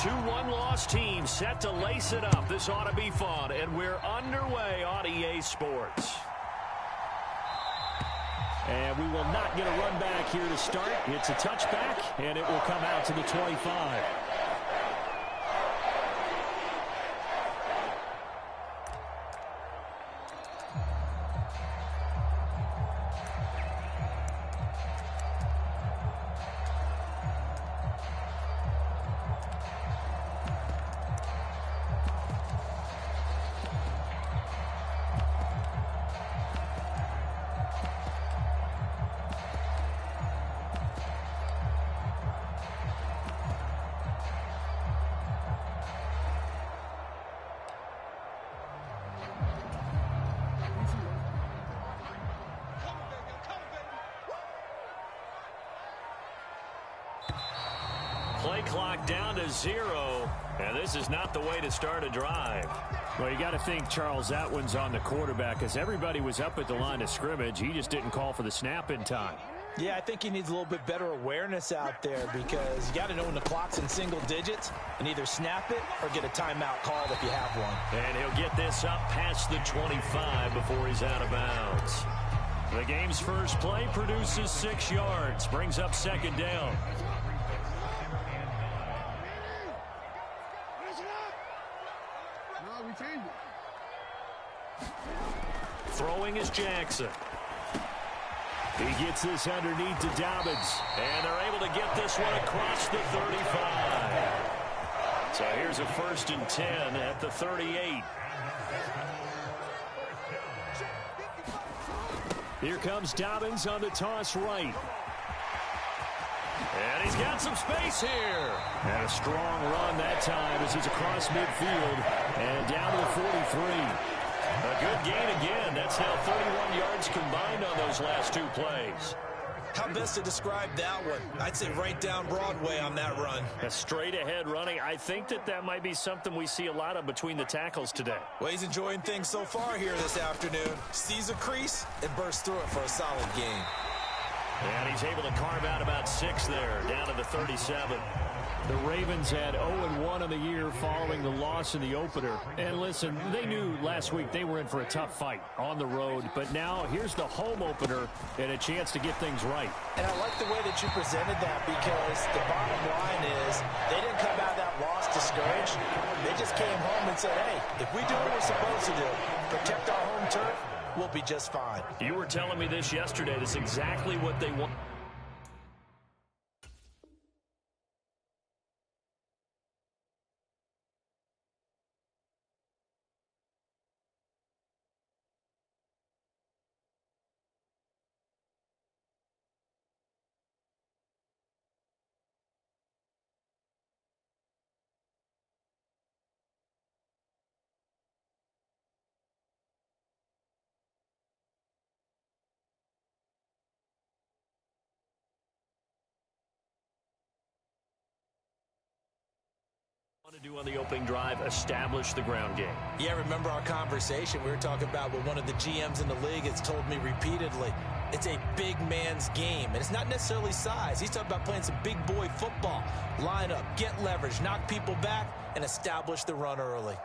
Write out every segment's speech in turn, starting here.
Two one-loss teams set to lace it up. This ought to be fun, and we're underway on EA Sports. And we will not get a run back here to start. It's a touchback, and it will come out to the 25. Play clock down to 0, and this is not the way to start a drive. Well, you got to think, Charles, that one's on the quarterback, because everybody was up at the line of scrimmage. He just didn't call for the snap in time. Yeah, I think he needs a little bit better awareness out there, because you got to know when the clock's in single digits and either snap it or get a timeout called if you have one. And he'll get this up past the 25 before he's out of bounds. The game's first play produces 6 yards, brings up second down. Throwing is Jackson. He gets this underneath to Dobbins, and they're able to get this one across the 35. So here's a 1st and 10 at the 38. Here comes Dobbins on the toss right. And he's got some space here. And a strong run that time as he's across midfield and down to the 43. A good gain again. That's now 31 yards combined on those last 2 plays. How best to describe that one? I'd say right down Broadway on that run. A straight ahead running. I think that might be something we see a lot of between the tackles today. Well, he's enjoying things so far here this afternoon. Sees a crease and bursts through it for a solid gain. And he's able to carve out about 6 there, down to the 37. The Ravens had 0-1 in the year following the loss in the opener. And listen, they knew last week they were in for a tough fight on the road. But now here's the home opener and a chance to get things right. And I like the way that you presented that, because the bottom line is they didn't come out of that loss discouraged. They just came home and said, hey, if we do what we're supposed to do, protect our home turf, we'll be just fine. You were telling me this yesterday. This is exactly what they want. To do on the opening drive, establish the ground game. Yeah, remember our conversation we were talking about with one of the GMs in the league has told me repeatedly, it's a big man's game, and it's not necessarily size. He's talking about playing some big boy football. Line up, get leverage, knock people back, and establish the run early.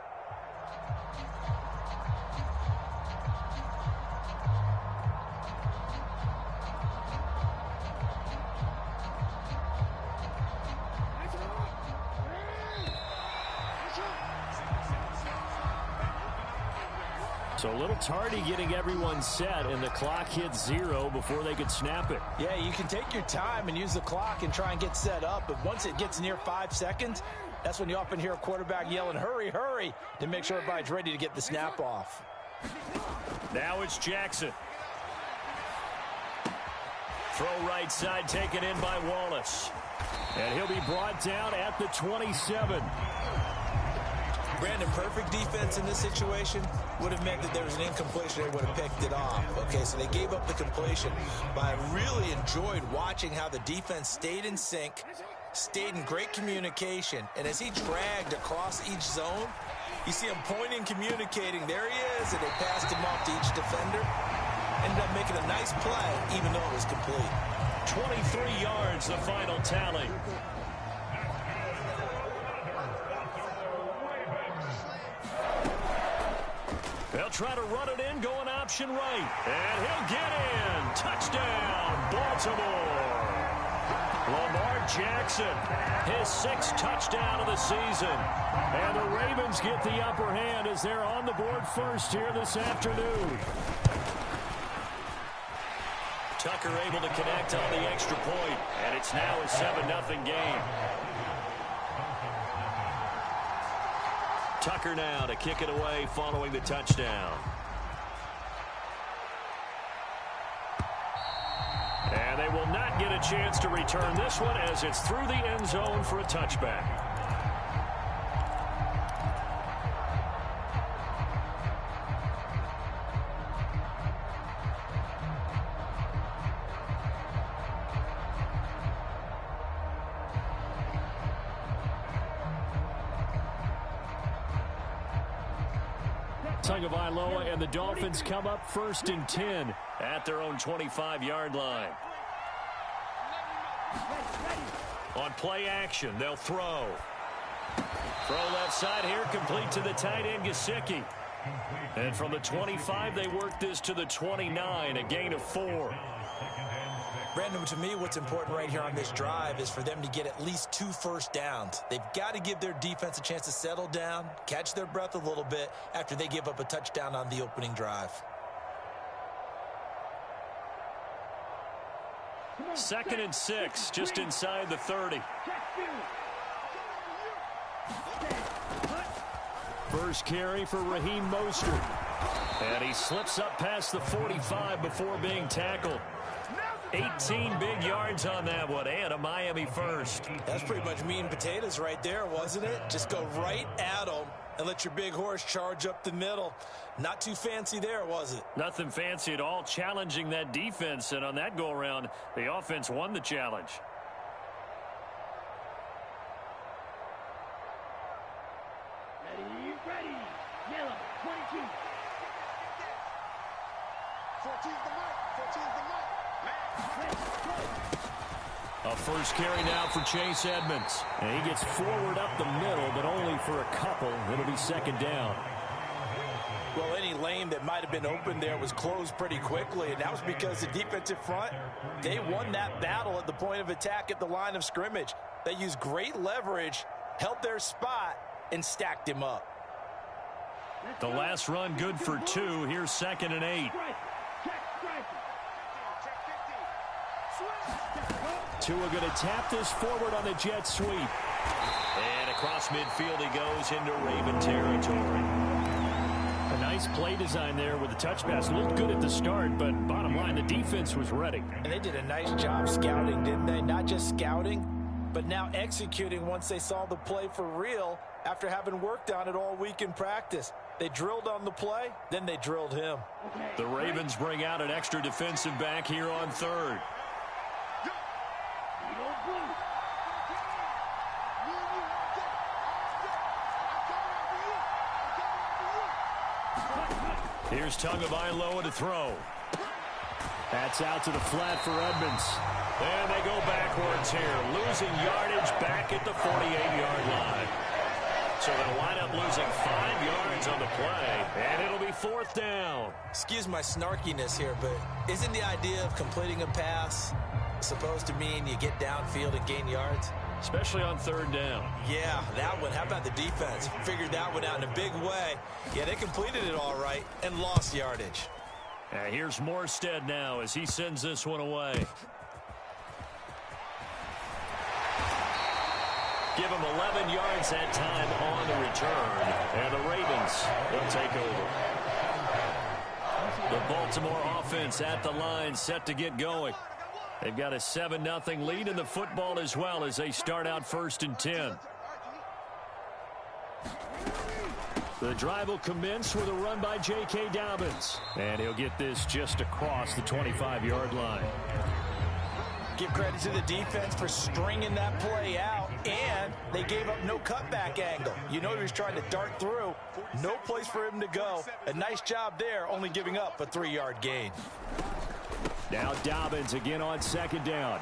So a little tardy getting everyone set, and the clock hits 0 before they could snap it. Yeah, you can take your time and use the clock and try and get set up, but once it gets near 5 seconds, that's when you often hear a quarterback yelling, hurry, hurry, to make sure everybody's ready to get the snap off. Now it's Jackson. Throw right side taken in by Wallace. And he'll be brought down at the 27. Brandon, perfect defense in this situation would have meant that there was an incompletion. They would have picked it off. Okay, so they gave up the completion. But I really enjoyed watching how the defense stayed in sync, stayed in great communication. And as he dragged across each zone, you see him pointing, communicating. There he is, and they passed him off to each defender. Ended up making a nice play, even though it was complete. 23 yards, the final tally. try to run it in, going option right. And he'll get in. Touchdown, Baltimore. Lamar Jackson, his 6th touchdown of the season. And the Ravens get the upper hand as they're on the board first here this afternoon. Tucker able to connect on the extra point, and it's now a 7-0 game. Tucker now to kick it away following the touchdown. And they will not get a chance to return this one as it's through the end zone for a touchback. Tagovailoa and the Dolphins come up 1st and 10 at their own 25-yard line. On play action, they'll throw. Throw left side here, complete to the tight end, Gesicki. And from the 25, they work this to the 29, a gain of 4. Brandon, to me, what's important right here on this drive is for them to get at least 2 first downs. They've got to give their defense a chance to settle down, catch their breath a little bit after they give up a touchdown on the opening drive. 2nd and 6, just inside the 30. First carry for Raheem Mostert. And he slips up past the 45 before being tackled. 18 big yards on that one, and a Miami first. That's pretty much meat and potatoes right there, wasn't it? Just go right at them and let your big horse charge up the middle. Not too fancy there, was it? Nothing fancy at all, challenging that defense, and on that go-around, the offense won the challenge. Ready. Yellow, 22. 14's the mark. 14's the mark. A first carry now for Chase Edmonds. And he gets forward up the middle, but only for a couple. It'll be 2nd down. Well, any lane that might have been open there was closed pretty quickly, and that was because the defensive front, they won that battle at the point of attack at the line of scrimmage. They used great leverage, held their spot, and stacked him up. The last run good for 2. Here's 2nd and 8. Tua going to tap this forward on the jet sweep. And across midfield he goes into Raven territory. A nice play design there with the touch pass. Looked good at the start, but bottom line, the defense was ready. And they did a nice job scouting, didn't they? Not just scouting, but now executing once they saw the play for real after having worked on it all week in practice. They drilled on the play, then they drilled him. The Ravens bring out an extra defensive back here on 3rd. Here's Tagovailoa to throw. That's out to the flat for Edmonds. And they go backwards here, losing yardage back at the 48-yard line. So they'll wind up losing 5 yards on the play, and it'll be 4th down. Excuse my snarkiness here, but isn't the idea of completing a pass supposed to mean you get downfield and gain yards? Especially on 3rd down. Yeah, that one. How about the defense? Figured that one out in a big way. Yeah, they completed it all right and lost yardage. Here's Morstead now as he sends this one away. Give him 11 yards that time on the return. And the Ravens will take over. The Baltimore offense at the line, set to get going. They've got a 7-0 lead in the football as well as they start out 1st and 10. The drive will commence with a run by J.K. Dobbins. And he'll get this just across the 25-yard line. Give credit to the defense for stringing that play out, and they gave up no cutback angle. You know he was trying to dart through. No place for him to go. A nice job there, only giving up a 3-yard gain. Now Dobbins again on 2nd down.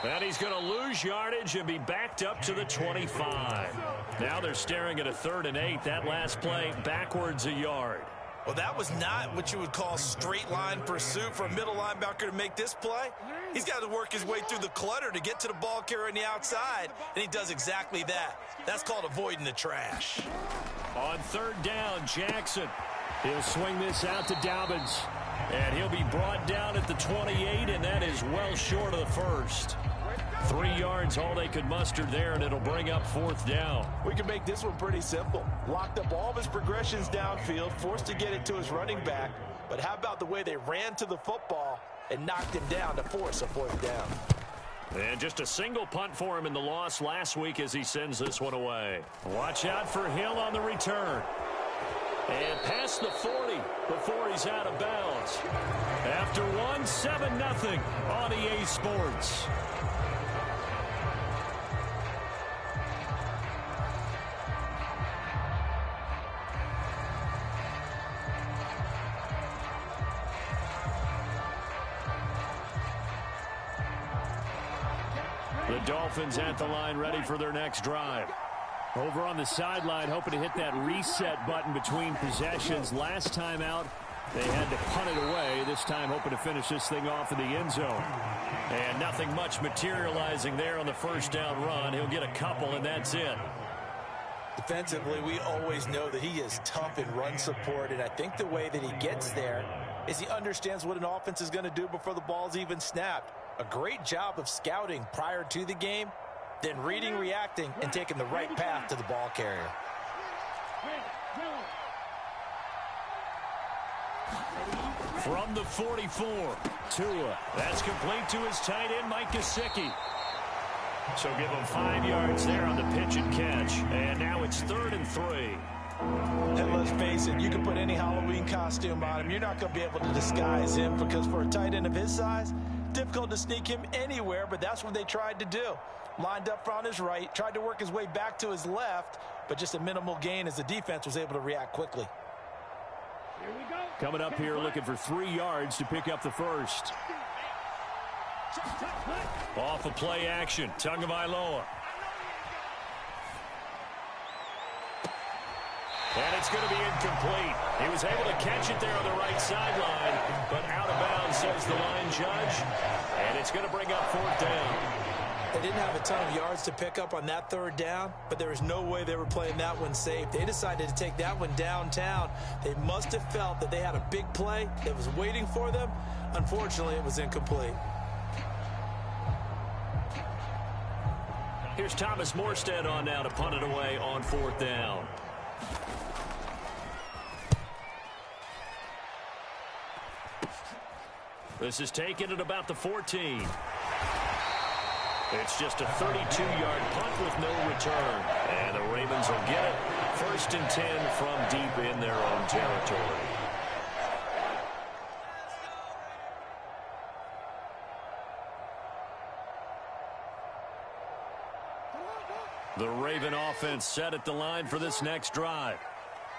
And he's going to lose yardage and be backed up to the 25. Now they're staring at a 3rd and 8. That last play backwards a yard. Well, that was not what you would call straight line pursuit for a middle linebacker to make this play. He's got to work his way through the clutter to get to the ball carrier on the outside, and he does exactly that. That's called avoiding the trash. On third down, Jackson. He'll swing this out to Dobbins. And he'll be brought down at the 28, and that is well short of the first. 3 yards, all they could muster there, and it'll bring up fourth down. We can make this one pretty simple. Locked up all of his progressions downfield, forced to get it to his running back. But how about the way they ran to the football and knocked him down to force a fourth down? And just a single punt for him in the loss last week as he sends this one away. Watch out for Hill on the return. And past the 40 before he's out of bounds. After one, 7-0 on EA Sports. The Dolphins at the line, ready for their next drive. Over on the sideline, hoping to hit that reset button between possessions. Last time out, they had to punt it away. This time, hoping to finish this thing off in the end zone. And nothing much materializing there on the first down run. He'll get a couple, and that's it. Defensively, we always know that he is tough in run support, and I think the way that he gets there is he understands what an offense is going to do before the ball's even snapped. A great job of scouting prior to the game, then reading, reacting, and taking the right path to the ball carrier. From the 44, Tua. That's complete to his tight end, Mike Gesicki. So give him 5 yards there on the pitch and catch. And now it's 3rd and 3. And let's face it, you can put any Halloween costume on him. You're not going to be able to disguise him because for a tight end of his size, difficult to sneak him anywhere, but that's what they tried to do. Lined up on his right, tried to work his way back to his left, but just a minimal gain as the defense was able to react quickly. Here we go. Coming up here looking for 3 yards to pick up the first. Off of play action, Tagovailoa. And it's going to be incomplete. He was able to catch it there on the right sideline, but out of bounds, says the line judge. And it's going to bring up fourth down. They didn't have a ton of yards to pick up on that third down, but there was no way they were playing that one safe. They decided to take that one downtown. They must have felt that they had a big play that was waiting for them. Unfortunately, it was incomplete. Here's Thomas Morstead on now to punt it away on fourth down. This is taken at about the 14. It's just a 32-yard punt with no return. And the Ravens will get it. 1st and 10 from deep in their own territory. The Raven offense set at the line for this next drive.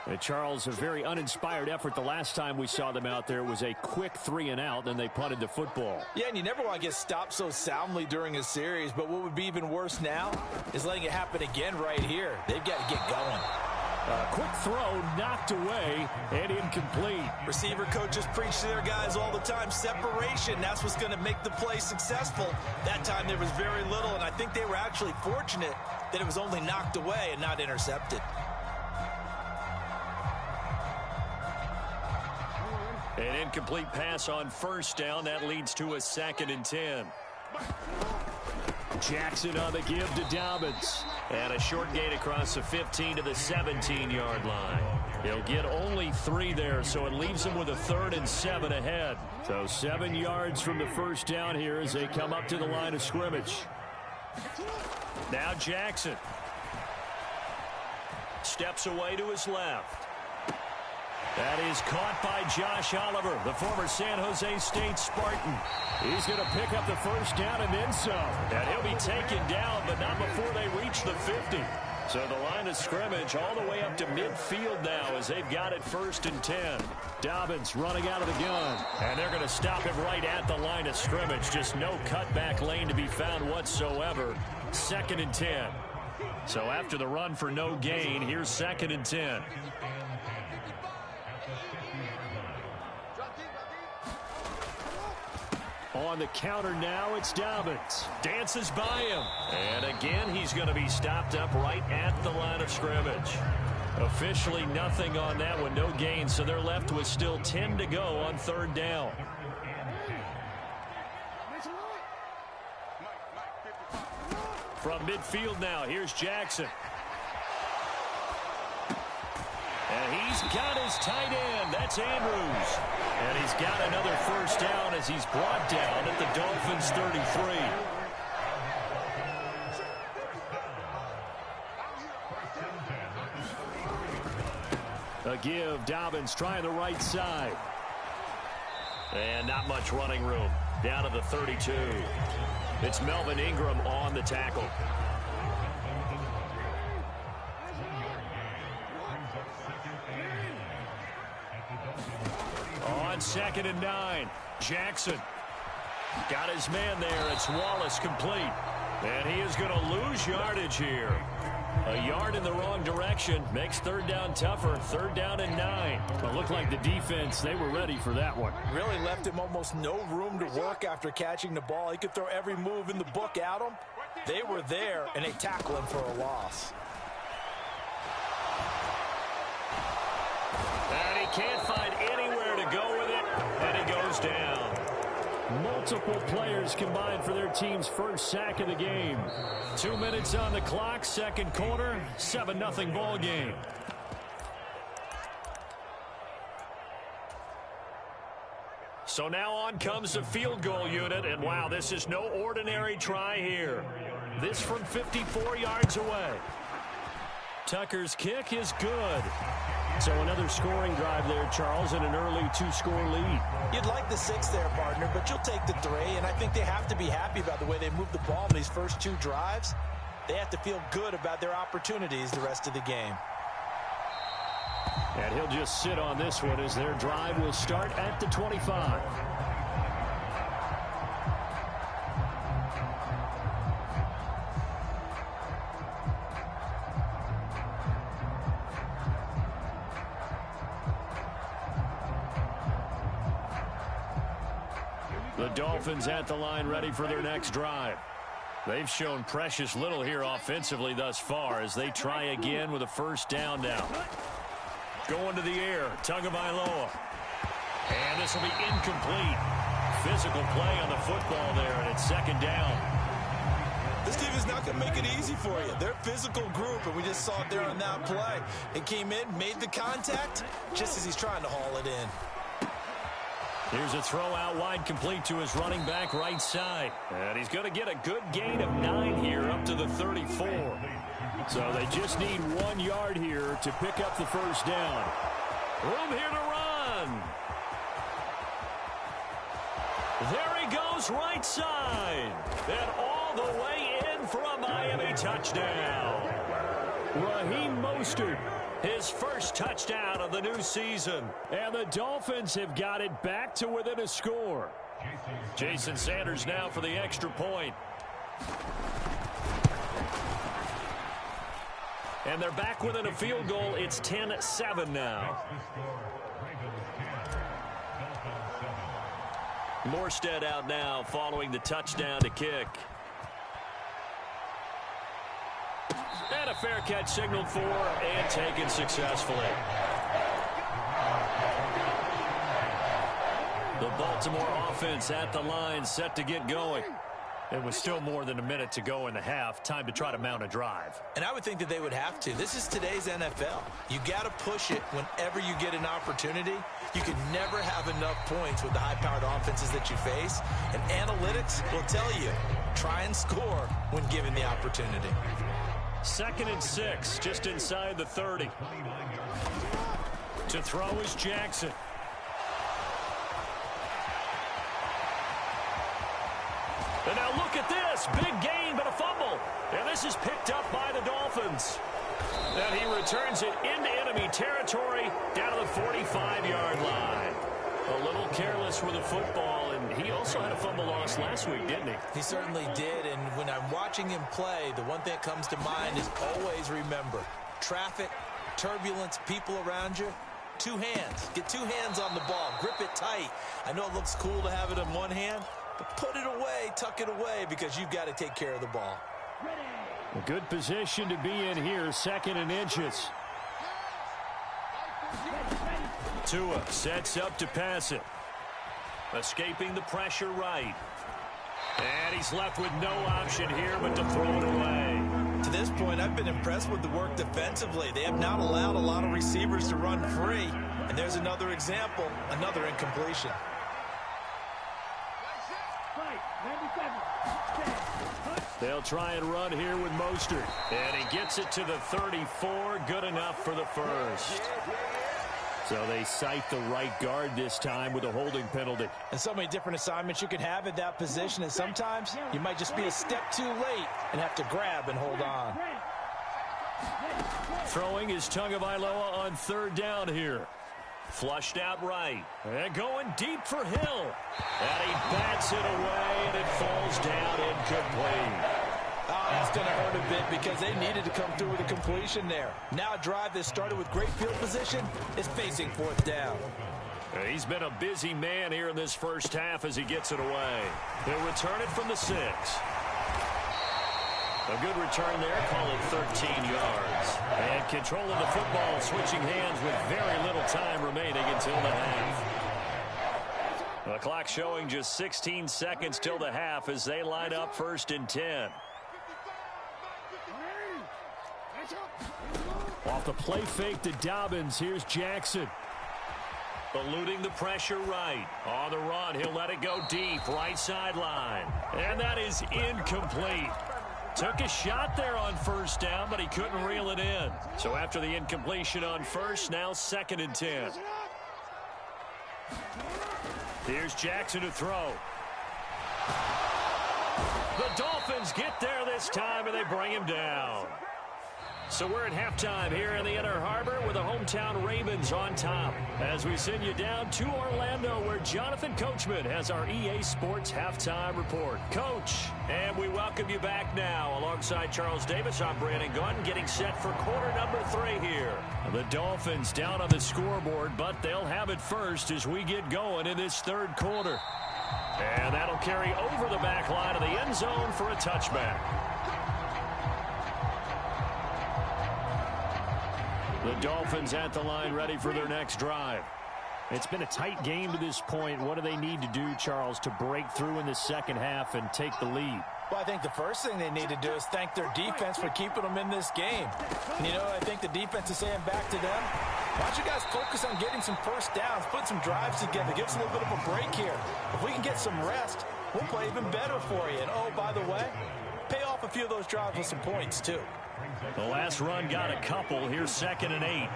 And Charles, a very uninspired effort the last time we saw them out there. It was a quick 3-and-out, then they punted the football. Yeah, and you never want to get stopped so soundly during a series, but what would be even worse now is letting it happen again right here. They've got to get going. Quick throw, knocked away, and incomplete. Receiver coaches preach to their guys all the time. Separation, that's what's going to make the play successful. That time there was very little, and I think they were actually fortunate that it was only knocked away and not intercepted. An incomplete pass on first down. That leads to a 2nd and 10. Jackson on the give to Dobbins. And a short gain across the 15 to the 17-yard line. He'll get only 3 there, so it leaves him with a 3rd and 7 ahead. So 7 yards from the first down here as they come up to the line of scrimmage. Now Jackson. Steps away to his left. That is caught by Josh Oliver, the former San Jose State Spartan. He's going to pick up the first down and then some. And he'll be taken down, but not before they reach the 50. So the line of scrimmage all the way up to midfield now as they've got it 1st and 10. Dobbins running out of the gun. And they're going to stop him right at the line of scrimmage. Just no cutback lane to be found whatsoever. 2nd and 10. So after the run for no gain, here's 2nd and 10. On the counter now, it's Dobbins. Dances by him. And again, he's going to be stopped up right at the line of scrimmage. Officially nothing on that one, no gain, so they're left with still 10 to go on third down. From midfield now, here's Jackson. And he's got his tight end. That's Andrews. And he's got another first down as he's brought down at the Dolphins' 33. A give, Dobbins trying the right side. And not much running room. Down to the 32. It's Melvin Ingram on the tackle. On 2nd and 9, Jackson got his man there. It's Wallace complete. And he is going to lose yardage here. A yard in the wrong direction makes third down tougher. 3rd down and 9. It looked like the defense, they were ready for that one. Really left him almost no room to work after catching the ball. He could throw every move in the book at him. They were there, and they tackle him for a loss. And he can't find anywhere to go with it, and he goes down. Multiple players combined for their team's first sack of the game. 2 minutes on the clock, second quarter, 7-0 ball game. So now on comes the field goal unit, and wow, this is no ordinary try here. This from 54 yards away. Tucker's kick is good. So another scoring drive there, Charles, and an early 2-score lead. You'd like the 6 there, partner, but you'll take the 3, and I think they have to be happy about the way they moved the ball in these first 2 drives. They have to feel good about their opportunities the rest of the game. And he'll just sit on this one as their drive will start at the 25. The Dolphins at the line ready for their next drive. They've shown precious little here offensively thus far as they try again with a first down now. Going to the air, Tagovailoa. And this will be incomplete. Physical play on the football there, and it's 2nd down. This team is not going to make it easy for you. They're a physical group, and we just saw it there on that play. It came in, made the contact, just as he's trying to haul it in. Here's a throw out wide, complete to his running back right side. And he's going to get a good gain of 9 here up to the 34. So they just need 1 yard here to pick up the first down. Room here to run. There he goes right side. And all the way in for a Miami touchdown. Raheem Mostert. His first touchdown of the new season. And the Dolphins have got it back to within a score. Jason Sanders now for the extra point. And they're back within a field goal. It's 10-7 now. Morstead out now following the touchdown to kick. And a fair catch signaled for and taken successfully. The Baltimore offense at the line set to get going. It was still more than a minute to go in the half. Time to try to mount a drive. And I would think that they would have to. This is today's NFL. You got to push it whenever you get an opportunity. You can never have enough points with the high-powered offenses that you face. And analytics will tell you, try and score when given the opportunity. 2nd and 6, just inside the 30. To throw is Jackson. And now look at this. Big gain, but a fumble. And this is picked up by the Dolphins. And he returns it into enemy territory down to the 45-yard line. A little careless with the football, and he also had a fumble loss last week, didn't he? He certainly did, and when I'm watching him play, the one thing that comes to mind is always remember, traffic, turbulence, people around you, 2 hands. Get 2 hands on the ball. Grip it tight. I know it looks cool to have it in one hand, But put it away, tuck it away, because you've got to take care of the ball. A good position to be in here, 2nd and inches. Tua sets up to pass it. Escaping the pressure right. And he's left with no option here but to throw it away. To this point, I've been impressed with the work defensively. They have not allowed a lot of receivers to run free. And there's another example, another incompletion. They'll try and run here with Mostert. And he gets it to the 34. Good enough for the first. So they cite the right guard this time with a holding penalty. And so many different assignments you can have at that position. And sometimes you might just be a step too late and have to grab and hold on. Throwing is Tagovailoa on 3rd down here. Flushed out right. And going deep for Hill. And he bats it away, and it falls down incomplete. Oh, that's going to hurt a bit because they needed to come through with a completion there. Now a drive that started with great field position is facing 4th down. He's been a busy man here in this first half as he gets it away. They'll return it from the 6. A good return there, call it 13 yards. And control of the football, switching hands with very little time remaining until the half. The clock showing just 16 seconds till the half as they line up 1st and 10. Off the play fake to Dobbins, here's Jackson. Eluding the pressure right. On the run, he'll let it go deep, right sideline. And that is incomplete. Took a shot there on 1st down, but he couldn't reel it in. So after the incompletion on 1st, now 2nd and 10. Here's Jackson to throw. The Dolphins get there this time, and they bring him down. So we're at halftime here in the Inner Harbor with the hometown Ravens on top. As we send you down to Orlando where Jonathan Coachman has our EA Sports Halftime Report. Coach, and we welcome you back now. Alongside Charles Davis, I'm Brandon Gunn getting set for quarter number 3 here. The Dolphins down on the scoreboard, but they'll have it first as we get going in this 3rd quarter. And that'll carry over the back line of the end zone for a touchback. The Dolphins at the line ready for their next drive. It's been a tight game to this point. What do they need to do, Charles, to break through in the 2nd half and take the lead? Well, I think the first thing they need to do is thank their defense for keeping them in this game. And you know, I think the defense is saying back to them, why don't you guys focus on getting some 1st downs, put some drives together, give us a little bit of a break here. If we can get some rest, we'll play even better for you. And oh, by the way, pay off a few of those drives with some points, too. The last run got a couple. Here's 2nd and 8.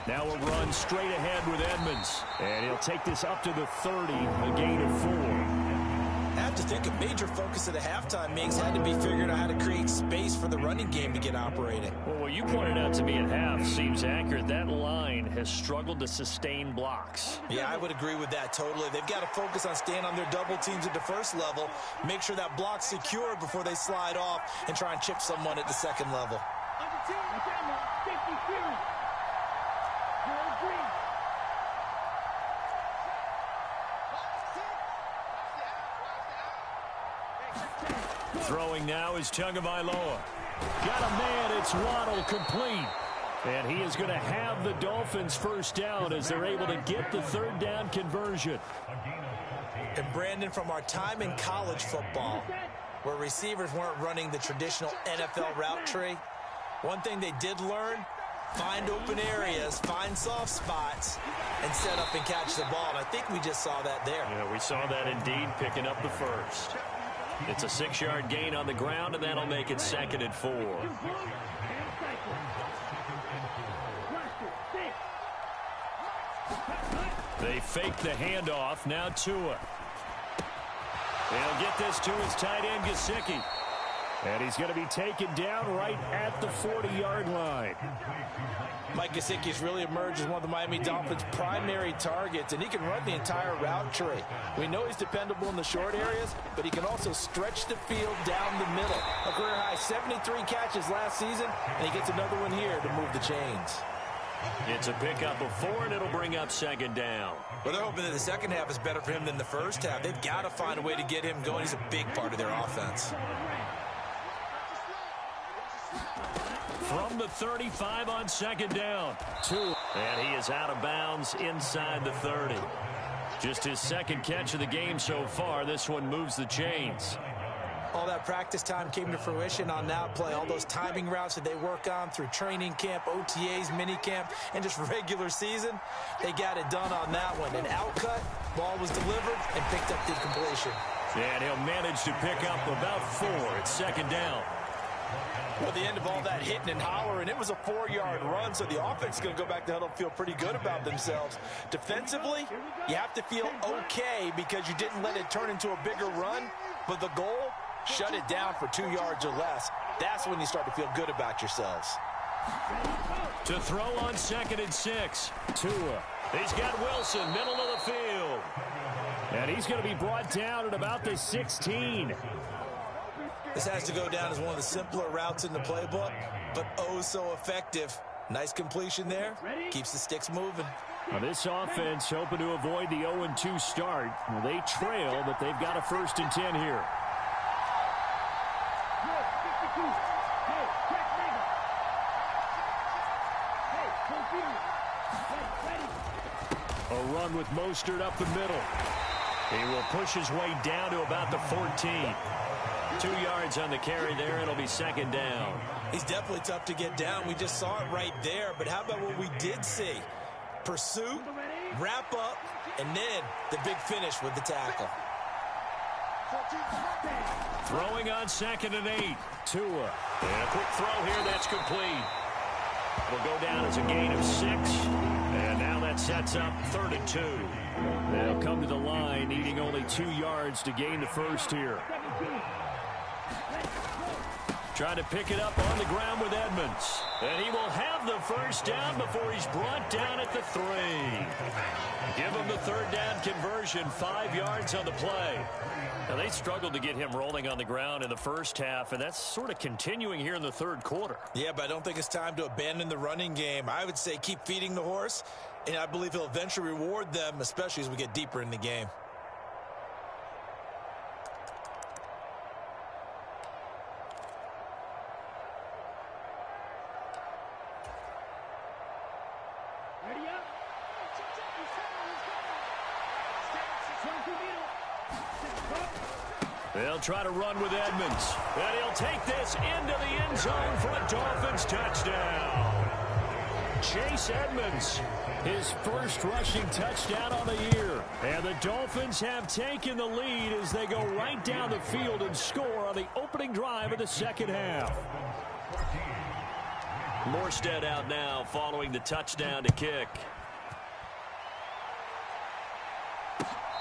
Now a run straight ahead with Edmonds. And he'll take this up to the 30, a gain of 4. I have to think a major focus at the halftime meetings had to be figuring out how to create space for the running game to get operating. Well, what you pointed out to me at half seems accurate. That line has struggled to sustain blocks. Yeah, I would agree with that totally. They've got to focus on staying on their double teams at the 1st level, make sure that block's secure before they slide off and try and chip someone at the 2nd level. Throwing now is Tagovailoa. Got a man, it's Waddle, complete. And he is going to have the Dolphins 1st down as they're able to get the 3rd down conversion. And Brandon, from our time in college football, where receivers weren't running the traditional NFL route tree, one thing they did learn, find open areas, find soft spots, and set up and catch the ball. And I think we just saw that there. Yeah, we saw that indeed, picking up the 1st. It's a 6-yard gain on the ground, and that'll make it 2nd and 4. They fake the handoff. Now Tua. They'll get this to his tight end, Gesicki. And he's going to be taken down right at the 40-yard line. Mike Gesicki's really emerged as one of the Miami Dolphins' primary targets, and he can run the entire route tree. We know he's dependable in the short areas, but he can also stretch the field down the middle. A career-high 73 catches last season, and he gets another one here to move the chains. It's a pickup of 4, and it'll bring up second down. Well, they're hoping that the second half is better for him than the first half. They've got to find a way to get him going. He's a big part of their offense. From the 35 on second down. 2. And he is out of bounds inside the 30. Just his second catch of the game so far. This one moves the chains. All that practice time came to fruition on that play. All those timing routes that they work on through training camp, OTAs, minicamp, and just regular season, they got it done on that one. An outcut, ball was delivered, and picked up the completion. And he'll manage to pick up about 4 at second down. Well, the end of all that hitting and hollering, it was a 4-yard run, so the offense is going to go back to huddle and feel pretty good about themselves. Defensively, you have to feel okay because you didn't let it turn into a bigger run, but the goal, shut it down for 2 yards or less. That's when you start to feel good about yourselves. To throw on 2nd and 6. Tua. He's got Wilson, middle of the field. And he's going to be brought down at about the 16. This has to go down as one of the simpler routes in the playbook, but oh so effective. Nice completion there. Keeps the sticks moving. Now this offense hoping to avoid the 0-2 start. Well, they trail, but they've got a 1st and 10 here. A run with Mostert up the middle. He will push his way down to about the 14. 2 yards on the carry there. It'll be second down. He's definitely tough to get down. We just saw it right there. But how about what we did see? Pursuit, wrap up, and then the big finish with the tackle. Throwing on 2nd and 8. Tua. And a quick throw here. That's complete. Will go down as a gain of 6. And now that sets up 3rd and 2. They'll come to the line needing only 2 yards to gain the 1st here. Trying to pick it up on the ground with Edmonds. And he will have the 1st down before he's brought down at the 3. Give him the 3rd down conversion, 5 yards on the play. Now, they struggled to get him rolling on the ground in the first half, and that's sort of continuing here in the 3rd quarter. Yeah, but I don't think it's time to abandon the running game. I would say keep feeding the horse, and I believe he'll eventually reward them, especially as we get deeper in the game. They'll try to run with Edmonds. And he'll take this into the end zone for a Dolphins touchdown. Chase Edmonds, his 1st rushing touchdown on the year. And the Dolphins have taken the lead as they go right down the field and score on the opening drive of the 2nd half. Morstead out now following the touchdown to kick.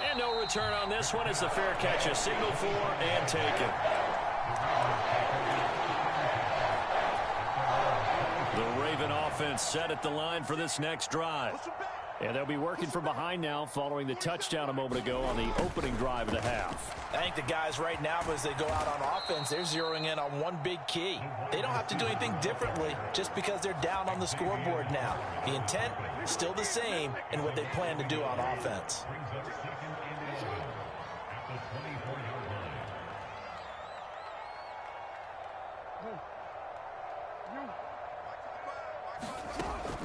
And no return on this one as the fair catch is signaled for and taken. The Raven offense set at the line for this next drive. And they'll be working from behind now following the touchdown a moment ago on the opening drive of the half. I think the guys right now, as they go out on offense, they're zeroing in on one big key. They don't have to do anything differently just because they're down on the scoreboard now. The intent is still the same in what they plan to do on offense.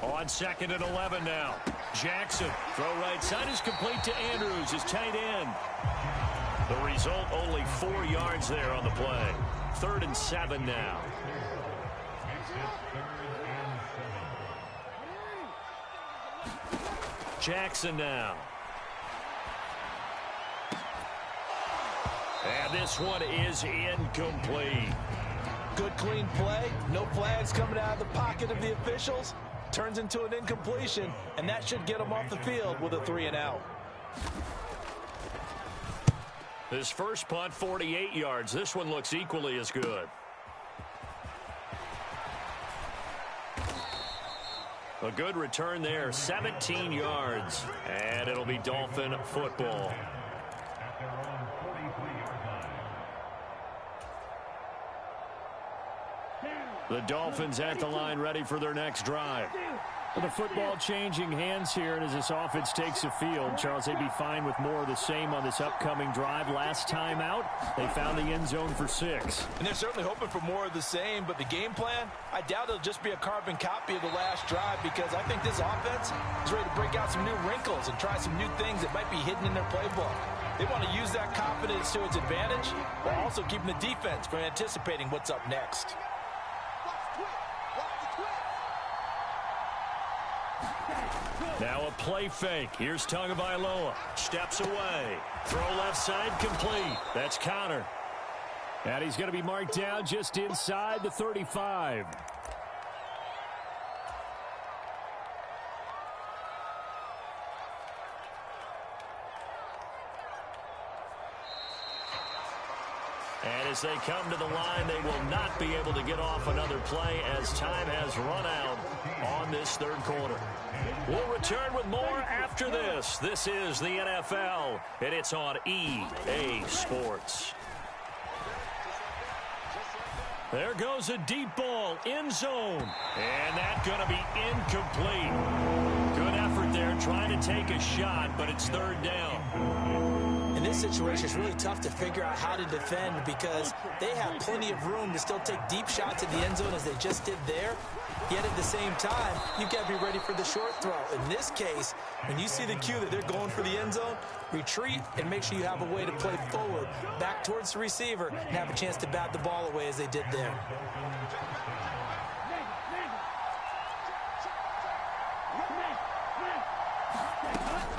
On 2nd and 11 now. Jackson, throw right side is complete to Andrews, his tight end. The result, only 4 yards there on the play. 3rd and 7 now. Jackson now. And this one is incomplete. Good clean play. No flags coming out of the pocket of the officials. Turns into an incompletion, and that should get him off the field with a 3 and out. His first punt, 48 yards. This one looks equally as good. A good return there, 17 yards. And it'll be Dolphin football. The Dolphins at the line, ready for their next drive. The football changing hands here, and as this offense takes the field, Charles, they'd be fine with more of the same on this upcoming drive. Last time out, they found the end zone for 6. And they're certainly hoping for more of the same, but the game plan, I doubt it'll just be a carbon copy of the last drive, because I think this offense is ready to break out some new wrinkles and try some new things that might be hidden in their playbook. They want to use that confidence to its advantage while also keeping the defense from anticipating what's up next. Now a play fake. Here's Tagovailoa. Steps away. Throw left side complete. That's Conner. And he's going to be marked down just inside the 35. And as they come to the line, they will not be able to get off another play as time has run out on this third quarter. We'll return with more after this. This is the NFL, and it's on EA Sports. There goes a deep ball, end zone, and that's going to be incomplete. Good effort there, trying to take a shot, but it's third down. In this situation, it's really tough to figure out how to defend because they have plenty of room to still take deep shots at the end zone as they just did there. Yet at the same time, you've got to be ready for the short throw. In this case, when you see the cue that they're going for the end zone, retreat and make sure you have a way to play forward, back towards the receiver, and have a chance to bat the ball away as they did there.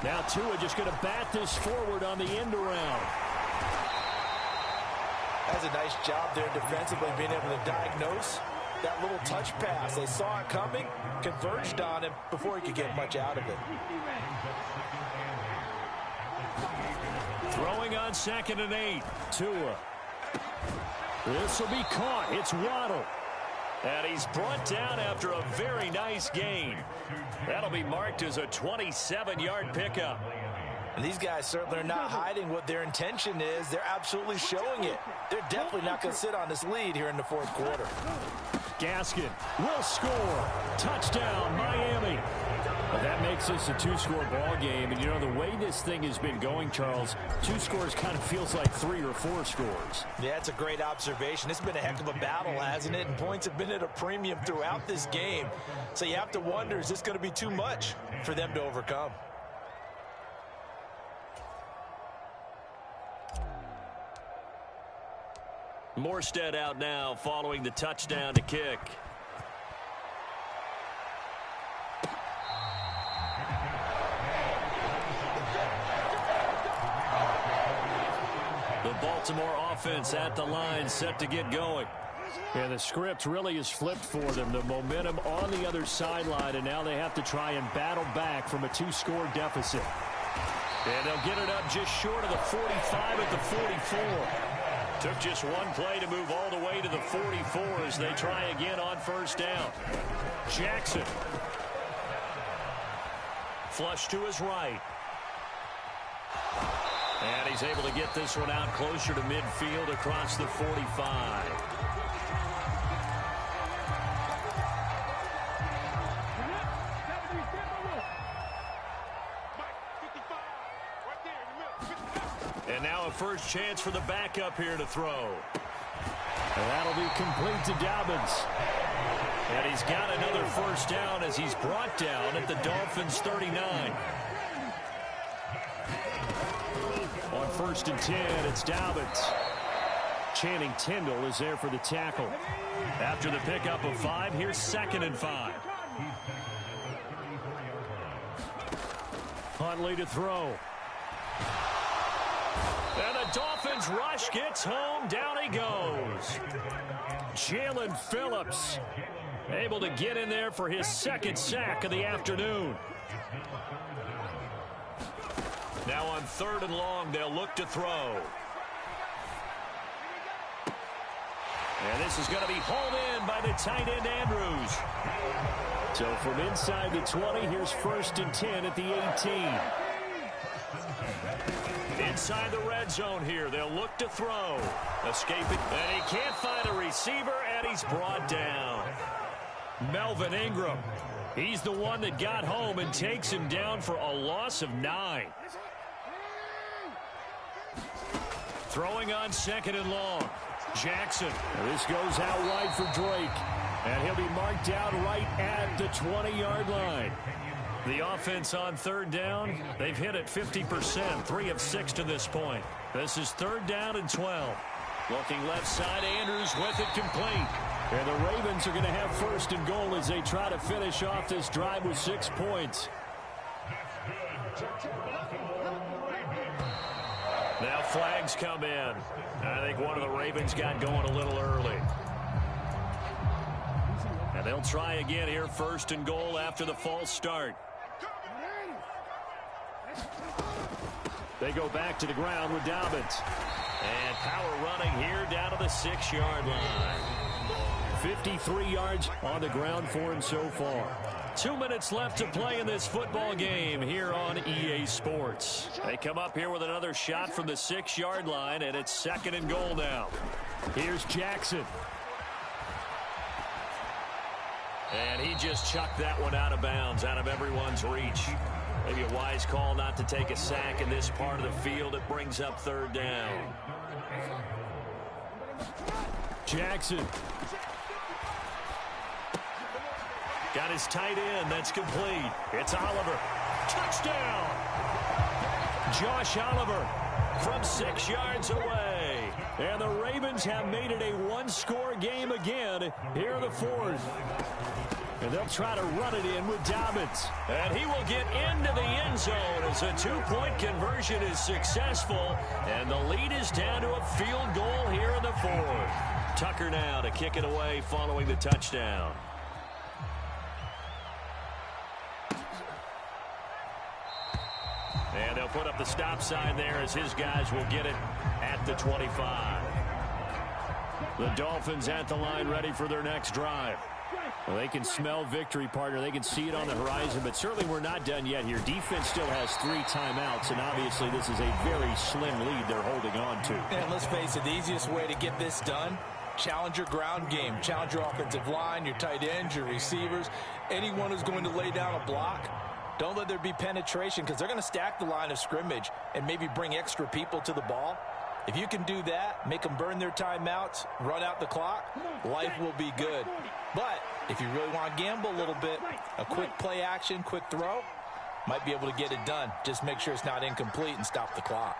Now Tua just going to bat this forward on the end around. That's a nice job there defensively, being able to diagnose that little touch pass. They saw it coming, converged on him before he could get much out of it. Throwing on 2nd and 8. Tua. This will be caught. It's Waddle. And he's brought down after a very nice gain. That'll be marked as a 27-yard pickup. And these guys certainly are not hiding what their intention is. They're absolutely showing it. They're definitely not going to sit on this lead here in the fourth quarter. Gaskin will score. Touchdown, Miami. But that makes this a 2-score ball game. And, you know, the way this thing has been going, Charles, 2 scores kind of feels like 3 or 4 scores. Yeah, that's a great observation. It's been a heck of a battle, hasn't it? And points have been at a premium throughout this game. So you have to wonder, is this going to be too much for them to overcome? Morstead out now following the touchdown to kick. The Baltimore offense at the line, set to get going. And the script really is flipped for them. The momentum on the other sideline, and now they have to try and battle back from a 2-score deficit. And they'll get it up just short of the 45 at the 44. Took just one play to move all the way to the 44 as they try again on first down. Jackson. Flush to his right. And he's able to get this one out closer to midfield across the 45. And now a first chance for the backup here to throw. And that'll be complete to Dobbins. And he's got another first down as he's brought down at the Dolphins' 39. On 1st and 10, it's Dobbins. Channing Tindall is there for the tackle. After the pickup of 5, here's 2nd and 5. Huntley to throw. And the Dolphins rush gets home. Down he goes. Jalen Phillips able to get in there for his 2nd sack of the afternoon. Now on 3rd and long, they'll look to throw. And this is going to be hauled in by the tight end, Andrews. So from inside the 20, here's 1st and 10 at the 18. Inside the red zone here, they'll look to throw. Escaping, and he can't find a receiver, and he's brought down. Melvin Ingram, he's the one that got home and takes him down for a loss of 9. Throwing on 2nd and long. Jackson. This goes out wide for Drake. And he'll be marked out right at the 20-yard line. The offense on 3rd down, they've hit it 50%, 3 of 6 to this point. This is 3rd down and 12. Looking left side, Andrews with it complete. And the Ravens are going to have 1st and goal as they try to finish off this drive with 6 points. Now flags come in. I think one of the Ravens got going a little early. And they'll try again here, 1st and goal after the false start. They go back to the ground with Dobbins. And power running here down to the 6-yard line. 53 yards on the ground for him so far. 2 minutes left to play in this football game here on EA Sports. They come up here with another shot from the 6-yard line, and it's 2nd and goal now. Here's Jackson. And he just chucked that one out of bounds, out of everyone's reach. Maybe a wise call not to take a sack in this part of the field. It brings up 3rd down. Jackson. Got his tight end. That's complete. It's Oliver. Touchdown! Josh Oliver from 6 yards away. And the Ravens have made it a one-score game again here in the 4th. And they'll try to run it in with Dobbins. And he will get into the end zone as a 2-point conversion is successful. And the lead is down to a field goal here in the 4th. Tucker now to kick it away following the touchdown. And they'll put up the stop sign there as his guys will get it at the 25. The Dolphins at the line ready for their next drive. Well, they can smell victory, partner. They can see it on the horizon, but certainly we're not done yet here. Defense still has 3 timeouts, and obviously this is a very slim lead they're holding on to. And let's face it, the easiest way to get this done, challenge your ground game. Challenge your offensive line, your tight ends, your receivers, anyone who's going to lay down a block. Don't let there be penetration because they're going to stack the line of scrimmage and maybe bring extra people to the ball. If you can do that, make them burn their timeouts, run out the clock, life will be good. But if you really want to gamble a little bit, a quick play action, quick throw, might be able to get it done. Just make sure it's not incomplete and stop the clock.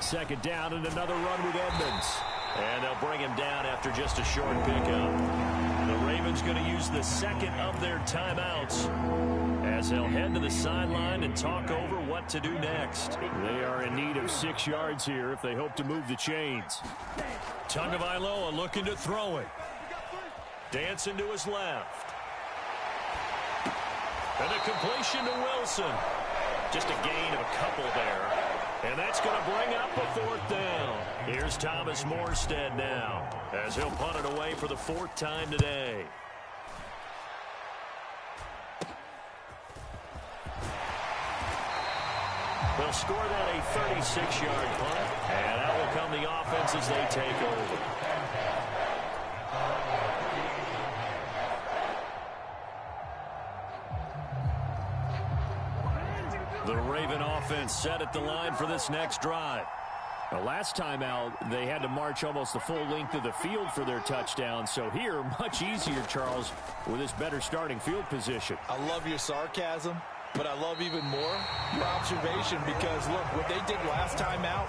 2nd down and another run with Edmonds. And they'll bring him down after just a short pickup. The Ravens going to use the 2nd of their timeouts as they'll head to the sideline and talk over what to do next. They are in need of 6 yards here if they hope to move the chains. Tagovailoa looking to throw it. Dancing to his left. And a completion to Wilson. Just a gain of a couple there. And that's going to bring up a 4th down. Here's Thomas Morstead now as he'll punt it away for the 4th time today. They'll score that a 36-yard punt, and that will come the offense as they take over. The Raven offense set at the line for this next drive. The last time out, they had to march almost the full length of the field for their touchdown. So here, much easier, Charles, with this better starting field position. I love your sarcasm, but I love even more your observation because, look, what they did last time out,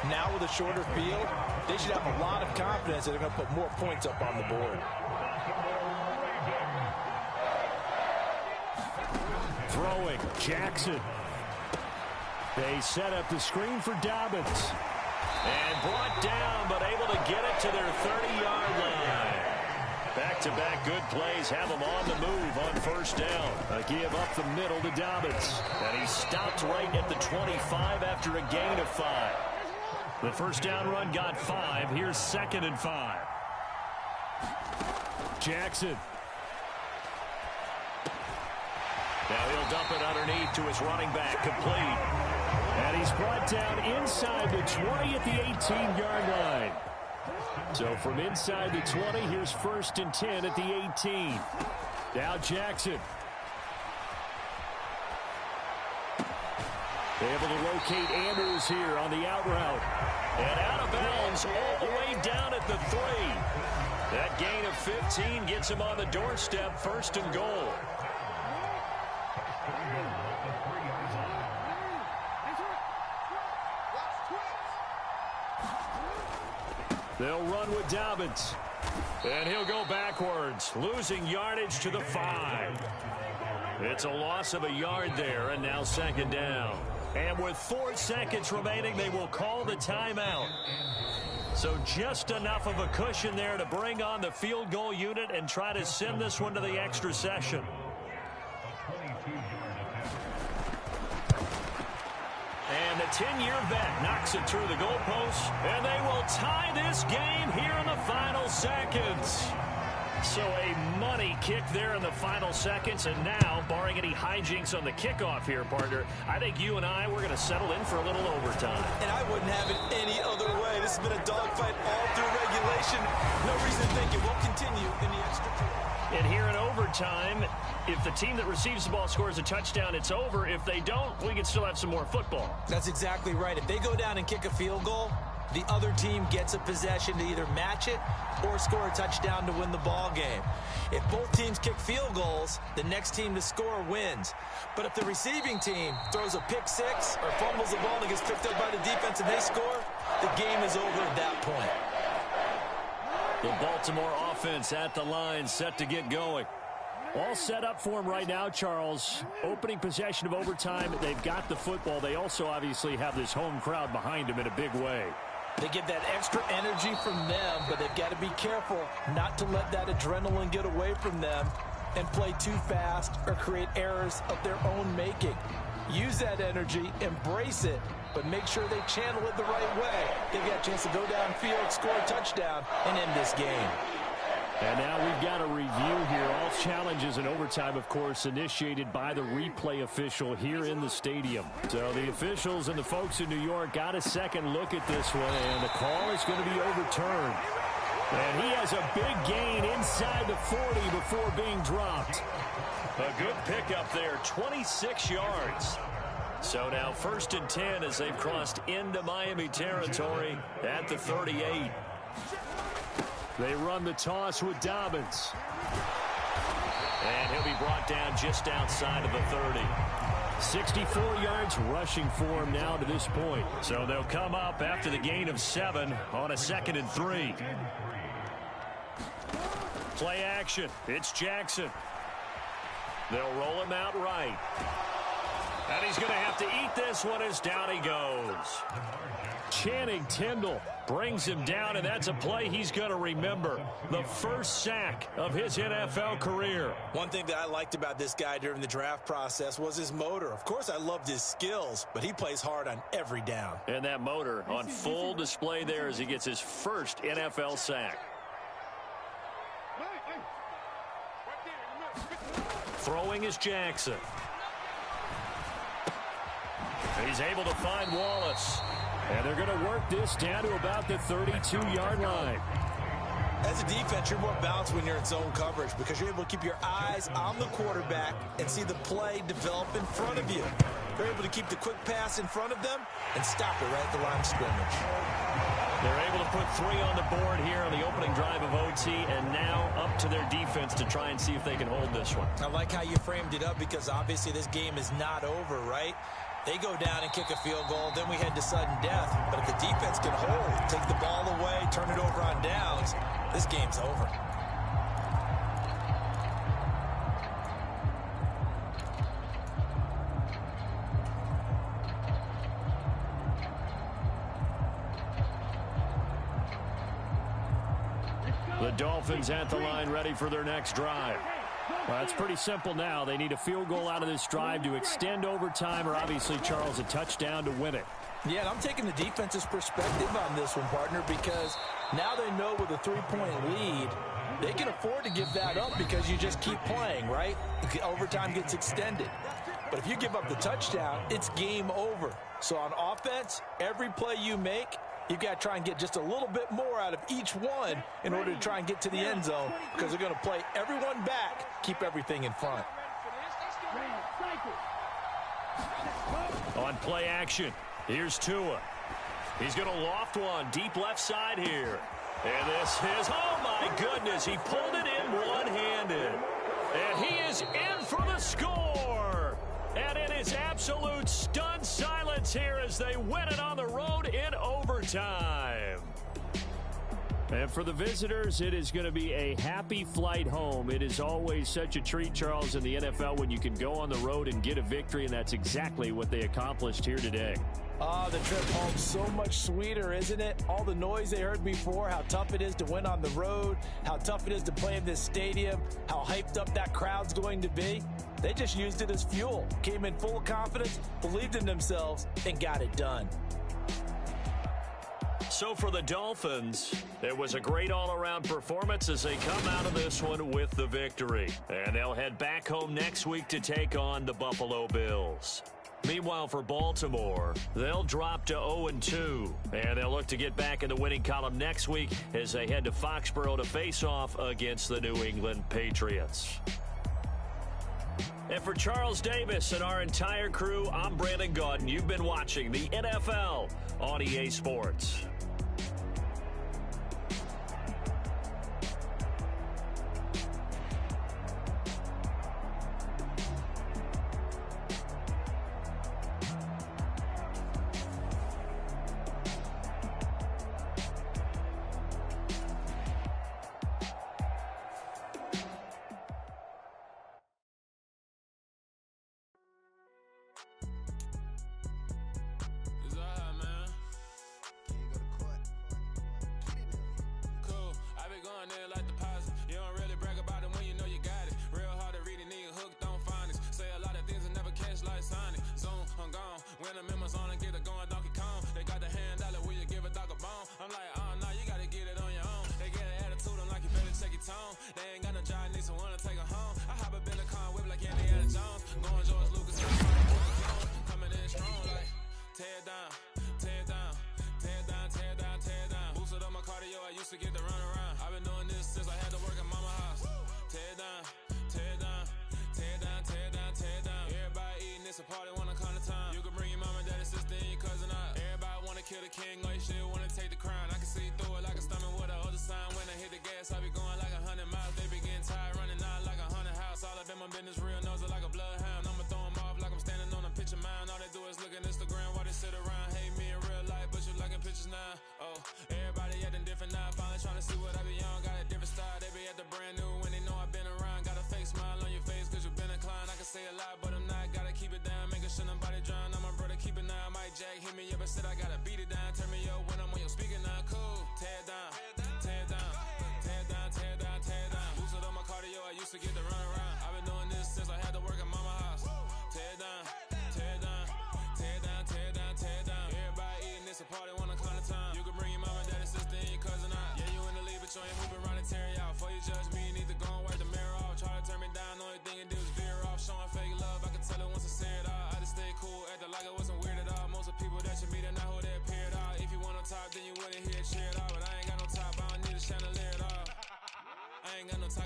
now with a shorter field, they should have a lot of confidence that they're going to put more points up on the board. Throwing, Jackson. They set up the screen for Dobbins. And brought down, but able to get it to their 30-yard line. Back-to-back good plays have them on the move on 1st down. A give up the middle to Dobbins. And he stopped right at the 25 after a gain of 5. The 1st down run got 5. Here's 2nd and 5. Jackson. Now he'll dump it underneath to his running back, complete. And he's brought down inside the 20 at the 18-yard line. So from inside the 20, here's 1st and 10 at the 18. Now Jackson. Able to locate Andrews here on the out route. And out of bounds all the way down at the 3. That gain of 15 gets him on the doorstep, 1st and goal. They'll run with Dobbins. And he'll go backwards, losing yardage to the 5. It's a loss of a yard there, and now 2nd down. And with 4 seconds remaining, they will call the timeout. So just enough of a cushion there to bring on the field goal unit and try to send this one to the extra session. And the 10-year vet knocks it through the goalpost, and they will tie this game here in the final seconds. So a money kick there in the final seconds, and now, barring any hijinks on the kickoff here, partner, I think you and we're going to settle in for a little overtime. And I wouldn't have it any other way. This has been a dogfight all through regulation. No reason to think it won't continue in the extra time. And here in overtime, if the team that receives the ball scores a touchdown, it's over. If they don't, we can still have some more football. That's exactly right. If they go down and kick a field goal, the other team gets a possession to either match it or score a touchdown to win the ball game. If both teams kick field goals, the next team to score wins. But if the receiving team throws a pick six or fumbles the ball and gets picked up by the defense and they score, the game is over at that point. The Baltimore offense at the line, set to get going. All set up for him right now, Charles. Opening possession of overtime. They've got the football. They also obviously have this home crowd behind them in a big way. They get that extra energy from them, but they've got to be careful not to let that adrenaline get away from them and play too fast or create errors of their own making. Use that energy, embrace it, but make sure they channel it the right way. They've got a chance to go downfield, score a touchdown, and end this game. And now we've got a review here. All challenges in overtime, of course, initiated by the replay official here in the stadium. So the officials and the folks in New York got a second look at this one, and the call is going to be overturned. And he has a big gain inside the 40 before being dropped. A good pickup there, 26 yards. So now 1st and 10 as they've crossed into Miami territory at the 38. They run the toss with Dobbins. And he'll be brought down just outside of the 30. 64 yards rushing for him now to this point. So they'll come up after the gain of 7 on a 2nd and 3. Play action. It's Jackson. They'll roll him out right. And he's going to have to eat this one as down he goes. Channing Tindall brings him down, and that's a play he's going to remember. The first sack of his NFL career. One thing that I liked about this guy during the draft process was his motor. Of course, I loved his skills, but he plays hard on every down. And that motor on full display there as he gets his first NFL sack. Throwing is Jackson. He's able to find Wallace. And they're going to work this down to about the 32-yard line. As a defense, you're more balanced when you're in zone coverage because you're able to keep your eyes on the quarterback and see the play develop in front of you. They're able to keep the quick pass in front of them and stop it right at the line of scrimmage. They're able to put 3 on the board here on the opening drive of OT, and now up to their defense to try and see if they can hold this one. I like how you framed it up because obviously this game is not over, right? They go down and kick a field goal, then we head to sudden death. But if the defense can hold, take the ball away, turn it over on downs, this game's over. The Dolphins at the line ready for their next drive. Well, it's pretty simple now. They need a field goal out of this drive to extend overtime or obviously, Charles, a touchdown to win it. Yeah, and I'm taking the defense's perspective on this one, partner, because now they know with a 3-point lead, They can afford to give that up because you just keep playing, right? Overtime gets extended. But if you give up the touchdown, it's game over. So on offense, every play you make, you've got to try and get just a little bit more out of each one in order to try and get to the end zone, because they're going to play everyone back, keep everything in front. On play action, here's Tua. He's going to loft one deep left side here. And this is, oh my goodness, he pulled it in one-handed. And he is in for the score. And it is absolute stunned silence here as they win it on the road in overtime. And for the visitors, it is going to be a happy flight home. It is always such a treat, Charles, in the NFL when you can go on the road and get a victory, and that's exactly what they accomplished here today. The trip home's so much sweeter, isn't it? All the noise they heard before, how tough it is to win on the road, how tough it is to play in this stadium, how hyped up that crowd's going to be. They just used it as fuel, came in full of confidence, believed in themselves, and got it done. So for the Dolphins, it was a great all-around performance as they come out of this one with the victory. And they'll head back home next week to take on the Buffalo Bills. Meanwhile, for Baltimore, they'll drop to 0-2, and they'll look to get back in the winning column next week as they head to Foxborough to face off against the New England Patriots. And for Charles Davis and our entire crew, I'm Brandon Gaudin. You've been watching the NFL on EA Sports.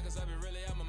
Cause I be really at my